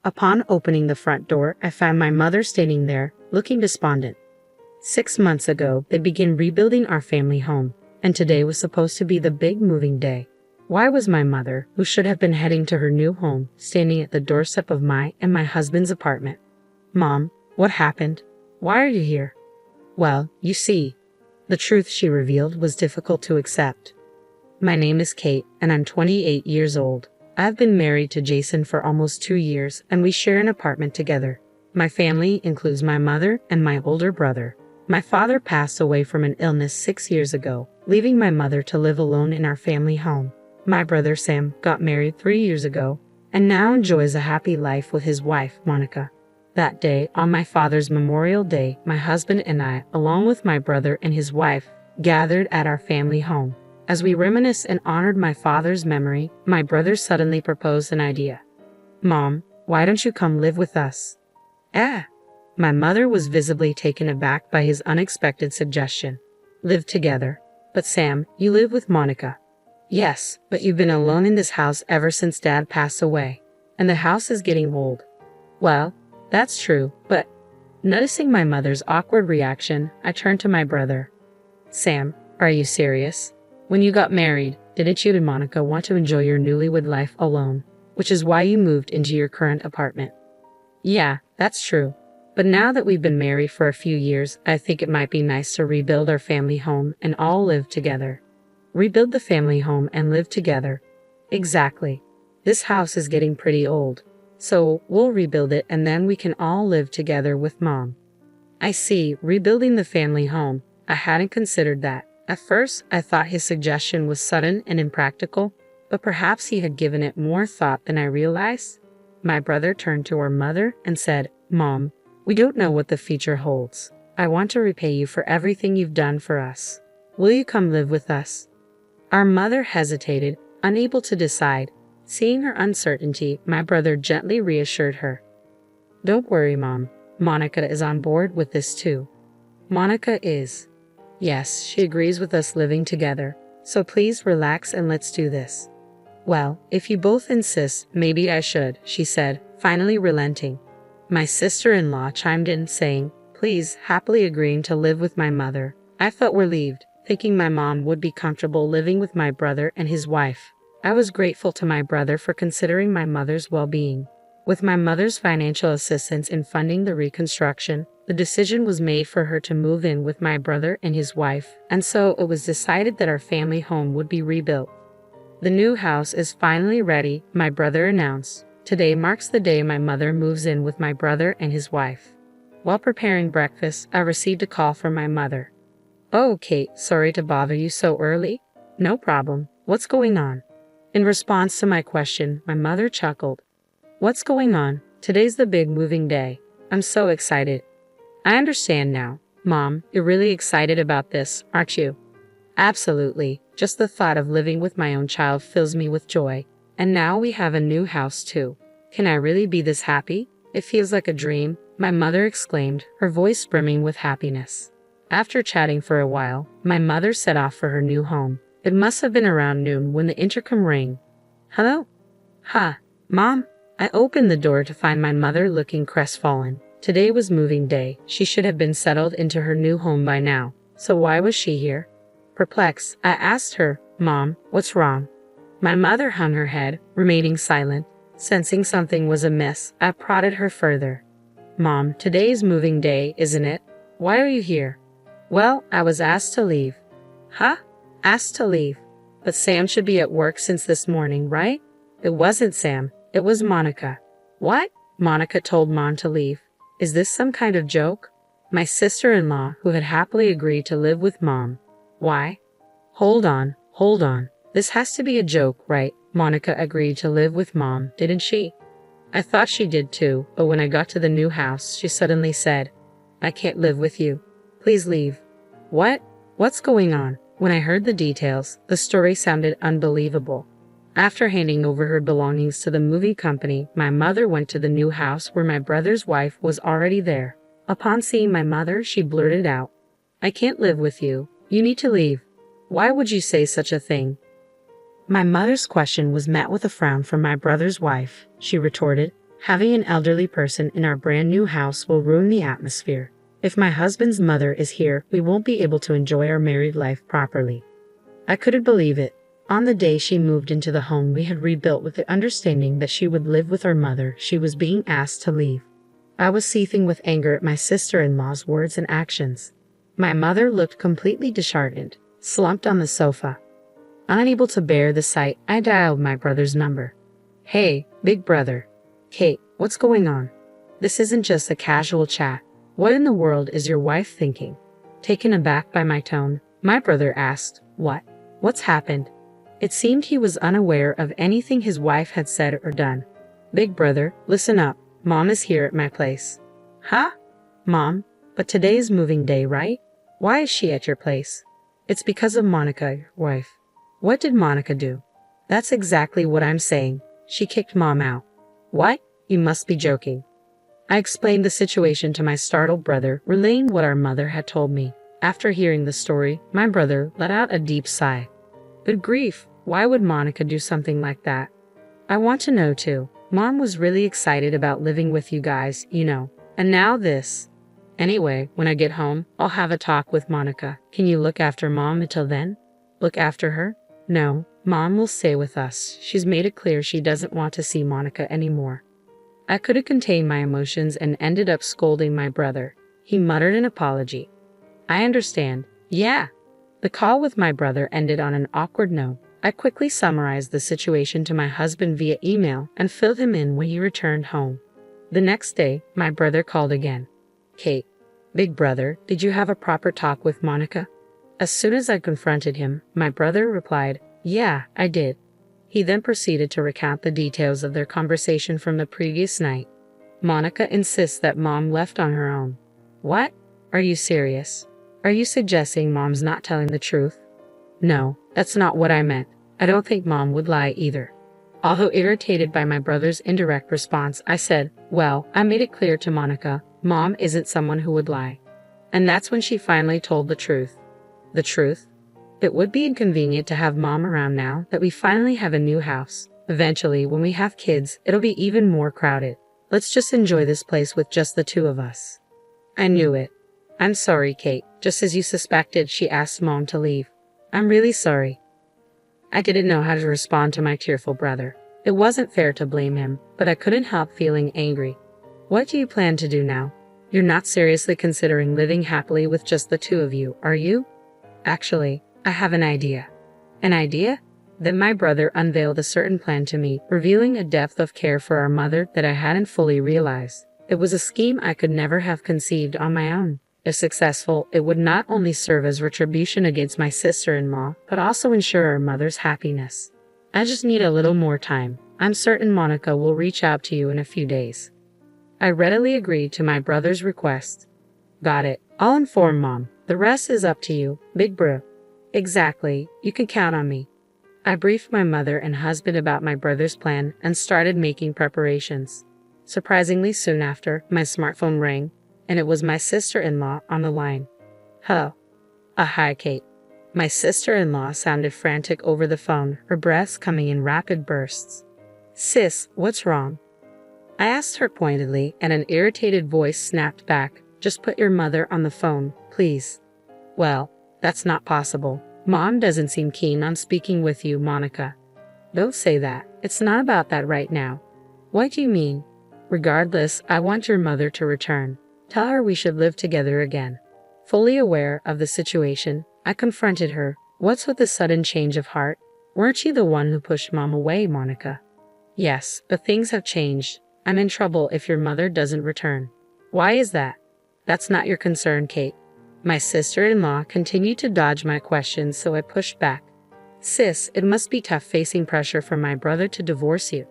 Upon opening the front door, I found my mother standing there, looking despondent. 6 months ago, they began rebuilding our family home, and today was supposed to be the big moving day. Why was my mother, who should have been heading to her new home, standing at the doorstep of my and my husband's apartment? Mom, what happened? Why are you here? Well, you see, the truth she revealed was difficult to accept. My name is Kate, and I'm 28 years old. I've been married to Jason for almost 2 years, and we share an apartment together. My family includes my mother and my older brother. My father passed away from an illness 6 years ago, leaving my mother to live alone in our family home. My brother Sam got married 3 years ago, and now enjoys a happy life with his wife, Monica. That day, on my father's Memorial Day, my husband and I, along with my brother and his wife, gathered at our family home. As we reminisced and honored my father's memory, my brother suddenly proposed an idea. Mom, why don't you come live with us? My mother was visibly taken aback by his unexpected suggestion. Live together. But Sam, you live with Monica. Yes, but you've been alone in this house ever since Dad passed away. And the house is getting old. Well, that's true, but... Noticing my mother's awkward reaction, I turned to my brother. Sam, are you serious? When you got married, didn't you and Monica want to enjoy your newlywed life alone, which is why you moved into your current apartment? Yeah, that's true. But now that we've been married for a few years, I think it might be nice to rebuild our family home and all live together. Rebuild the family home and live together. Exactly. This house is getting pretty old. So we'll rebuild it and then we can all live together with Mom. I see, rebuilding the family home. I hadn't considered that. At first, I thought his suggestion was sudden and impractical, but perhaps he had given it more thought than I realized. My brother turned to our mother and said, Mom, we don't know what the future holds. I want to repay you for everything you've done for us. Will you come live with us? Our mother hesitated, unable to decide. Seeing her uncertainty, my brother gently reassured her. Don't worry, Mom. Monica is on board with this too. Monica is. Yes, she agrees with us living together. So please relax and let's do this. Well, if you both insist, maybe I should, she said, finally relenting. My sister-in-law chimed in, saying, please, happily agreeing to live with my mother. I felt relieved, thinking my mom would be comfortable living with my brother and his wife. I was grateful to my brother for considering my mother's well-being. With my mother's financial assistance in funding the reconstruction, the decision was made for her to move in with my brother and his wife, and so it was decided that our family home would be rebuilt. The new house is finally ready, my brother announced. Today marks the day my mother moves in with my brother and his wife. While preparing breakfast, I received a call from my mother. Oh, Kate, sorry to bother you so early. No problem. What's going on? In response to my question, my mother chuckled. What's going on? Today's the big moving day. I'm so excited. I understand now. Mom, you're really excited about this, aren't you? Absolutely. Just the thought of living with my own child fills me with joy. And now we have a new house too. Can I really be this happy? It feels like a dream, my mother exclaimed, her voice brimming with happiness. After chatting for a while, my mother set off for her new home. It must have been around noon when the intercom rang. Hello? Mom? I opened the door to find my mother looking crestfallen. Today was moving day. She should have been settled into her new home by now. So why was she here? Perplexed, I asked her, Mom, what's wrong? My mother hung her head, remaining silent. Sensing something was amiss, I prodded her further. Mom, today's moving day, isn't it? Why are you here? Well, I was asked to leave. Asked to leave? But Sam should be at work since this morning, right? It wasn't Sam, it was Monica. What? Monica told Mom to leave. Is this some kind of joke? My sister-in-law, who had happily agreed to live with Mom. Why? Hold on. This has to be a joke, right? Monica agreed to live with Mom, didn't she? I thought she did too, but when I got to the new house, she suddenly said, I can't live with you. Please leave. What? What's going on? When I heard the details, the story sounded unbelievable. After handing over her belongings to the moving company, my mother went to the new house where my brother's wife was already there. Upon seeing my mother, she blurted out, I can't live with you. You need to leave. Why would you say such a thing? My mother's question was met with a frown from my brother's wife. She retorted, Having an elderly person in our brand new house will ruin the atmosphere. If my husband's mother is here, we won't be able to enjoy our married life properly. I couldn't believe it. On the day she moved into the home we had rebuilt with the understanding that she would live with our mother, she was being asked to leave. I was seething with anger at my sister-in-law's words and actions. My mother looked completely disheartened, slumped on the sofa. Unable to bear the sight, I dialed my brother's number. "Hey, big brother." "Kate, what's going on? This isn't just a casual chat. What in the world is your wife thinking?" Taken aback by my tone, my brother asked, "What? What's happened?" It seemed he was unaware of anything his wife had said or done. "Big brother, listen up. Mom is here at my place." "Huh? Mom? But today's moving day, right? Why is she at your place?" "It's because of Monica, your wife." "What did Monica do?" "That's exactly what I'm saying. She kicked Mom out." "What? You must be joking." I explained the situation to my startled brother, relaying what our mother had told me. After hearing the story, my brother let out a deep sigh. "Good grief, why would Monica do something like that?" "I want to know too. Mom was really excited about living with you guys, you know. And now this. Anyway, when I get home, I'll have a talk with Monica. Can you look after Mom until then?" "Look after her?" "No, Mom will stay with us. She's made it clear she doesn't want to see Monica anymore." I couldn't contain my emotions and ended up scolding my brother. He muttered an apology. "I understand. Yeah." The call with my brother ended on an awkward note. I quickly summarized the situation to my husband via email and filled him in when he returned home. The next day, my brother called again. "Kate, big brother, did you have a proper talk with Monica?" As soon as I confronted him, my brother replied, "Yeah, I did." He then proceeded to recount the details of their conversation from the previous night. "Monica insists that Mom left on her own." "What? Are you serious? Are you suggesting Mom's not telling the truth?" "No, that's not what I meant. I don't think Mom would lie either." Although irritated by my brother's indirect response, I said, "Well, I made it clear to Monica, Mom isn't someone who would lie." And that's when she finally told the truth. The truth? It would be inconvenient to have Mom around now that we finally have a new house. Eventually, when we have kids, it'll be even more crowded. Let's just enjoy this place with just the two of us. I knew it. "I'm sorry, Kate. Just as you suspected, she asked Mom to leave." "I'm really sorry." I didn't know how to respond to my tearful brother. It wasn't fair to blame him, but I couldn't help feeling angry. "What do you plan to do now? You're not seriously considering living happily with just the two of you, are you?" "Actually, I have an idea." "An idea?" Then my brother unveiled a certain plan to me, revealing a depth of care for our mother that I hadn't fully realized. It was a scheme I could never have conceived on my own. If successful, it would not only serve as retribution against my sister-in-law, but also ensure our mother's happiness. I just need a little more time. I'm certain Monica will reach out to you in a few days. I readily agreed to my brother's request. "Got it. I'll inform Mom. The rest is up to you, big bro." "Exactly. You can count on me." I briefed my mother and husband about my brother's plan and started making preparations. Surprisingly soon after, my smartphone rang, and it was my sister-in-law on the line. "Hello." Hi, Kate." My sister-in-law sounded frantic over the phone, her breaths coming in rapid bursts. "Sis, what's wrong?" I asked her pointedly, and an irritated voice snapped back, "Just put your mother on the phone, please." "Well, that's not possible. Mom doesn't seem keen on speaking with you, Monica." "Don't say that. It's not about that right now." "What do you mean?" "Regardless, I want your mother to return. Tell her we should live together again." Fully aware of the situation, I confronted her. "What's with the sudden change of heart? Weren't you the one who pushed Mom away, Monica?" "Yes, but things have changed. I'm in trouble if your mother doesn't return." "Why is that?" "That's not your concern, Kate." My sister-in-law continued to dodge my questions, so I pushed back. "Sis, it must be tough facing pressure from my brother to divorce you."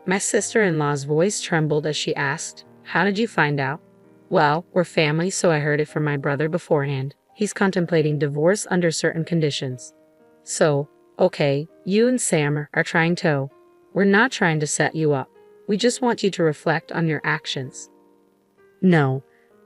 My sister-in-law's voice trembled as she asked, "How did you find out?" "Well, we're family, so I heard it from my brother beforehand. He's contemplating divorce under certain conditions." "So, okay, you and Sam are trying to." "We're not trying to set you up. We just want you to reflect on your actions." "No,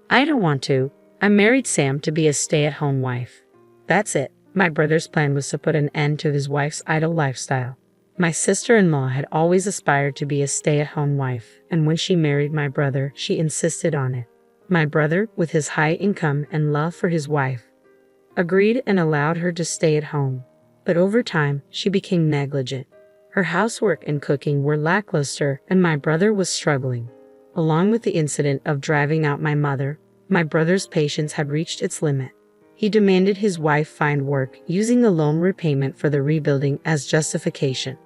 I don't want to. I married Sam to be a stay-at-home wife. That's it. My brother's plan was to put an end to his wife's idle lifestyle. My sister-in-law had always aspired to be a stay-at-home wife, and when she married my brother, she insisted on it. My brother, with his high income and love for his wife, agreed and allowed her to stay at home. But over time, she became negligent. Her housework and cooking were lackluster, and my brother was struggling. Along with the incident of driving out my mother, my brother's patience had reached its limit. He demanded his wife find work, using the loan repayment for the rebuilding as justification.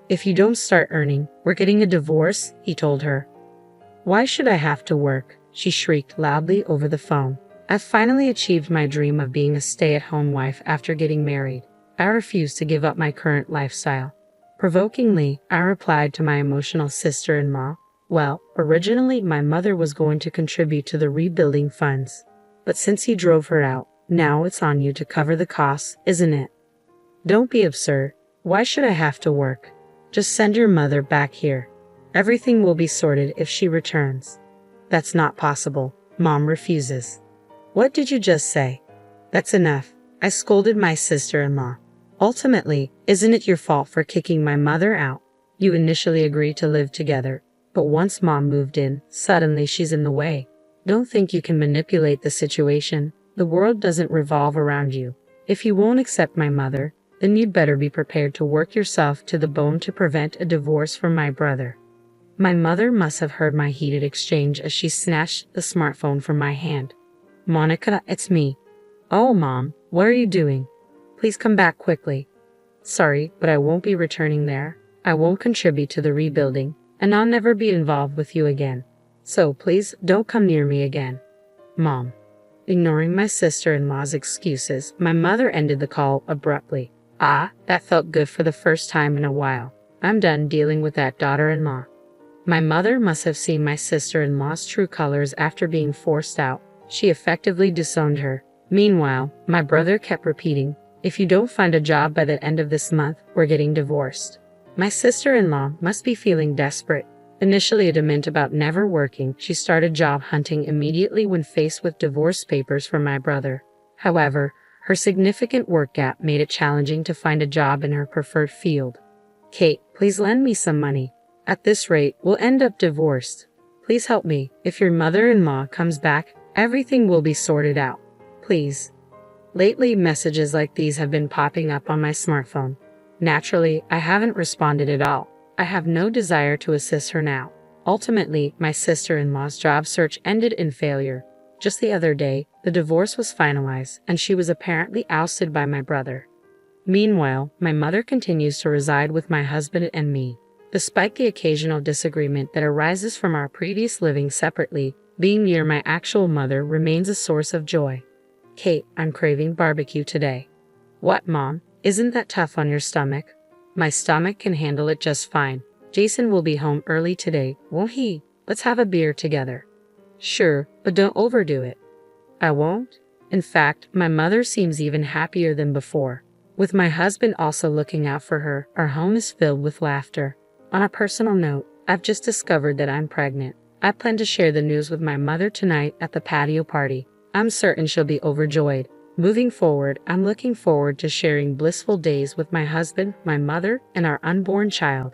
"If you don't start earning, we're getting a divorce," he told her. "Why should I have to work?" she shrieked loudly over the phone. "I finally achieved my dream of being a stay-at-home wife after getting married. I refuse to give up my current lifestyle." Provokingly, I replied to my emotional sister-in-law, "Well, originally my mother was going to contribute to the rebuilding funds. But since you drove her out, now it's on you to cover the costs, isn't it? Don't be absurd. Why should I have to work? Just send your mother back here. Everything will be sorted if she returns." "That's not possible. Mom refuses." "What did you just say?" "That's enough," I scolded my sister-in-law. "Ultimately, isn't it your fault for kicking my mother out? You initially agreed to live together, but once Mom moved in, suddenly she's in the way. Don't think you can manipulate the situation. The world doesn't revolve around you. If you won't accept my mother, then you'd better be prepared to work yourself to the bone to prevent a divorce from my brother." My mother must have heard my heated exchange as she snatched the smartphone from my hand. "Monica, it's me." "Oh, Mom, what are you doing? Please come back quickly." "Sorry, but I won't be returning there. I won't contribute to the rebuilding, and I'll never be involved with you again. So please don't come near me again." "Mom." Ignoring my sister-in-law's excuses, my mother ended the call abruptly. That felt good for the first time in a while. I'm done dealing with that daughter-in-law. My mother must have seen my sister-in-law's true colors after being forced out. She effectively disowned her. Meanwhile, my brother kept repeating, "If you don't find a job by the end of this month, we're getting divorced." My sister-in-law must be feeling desperate. Initially adamant about never working, she started job hunting immediately when faced with divorce papers from my brother. However, her significant work gap made it challenging to find a job in her preferred field. "Kate, please lend me some money. At this rate, we'll end up divorced. Please help me. If your mother-in-law comes back, everything will be sorted out. Please." Lately, messages like these have been popping up on my smartphone. Naturally, I haven't responded at all. I have no desire to assist her now. Ultimately, my sister-in-law's job search ended in failure. Just the other day, the divorce was finalized, and she was apparently ousted by my brother. Meanwhile, my mother continues to reside with my husband and me. Despite the occasional disagreement that arises from our previous living separately, being near my actual mother remains a source of joy. "Kate, I'm craving barbecue today." "What, Mom? Isn't that tough on your stomach?" "My stomach can handle it just fine. Jason will be home early today, won't he? Let's have a beer together." "Sure, but don't overdo it." "I won't." In fact, my mother seems even happier than before. With my husband also looking out for her, our home is filled with laughter. On a personal note, I've just discovered that I'm pregnant. I plan to share the news with my mother tonight at the patio party. I'm certain she'll be overjoyed. Moving forward, I'm looking forward to sharing blissful days with my husband, my mother, and our unborn child.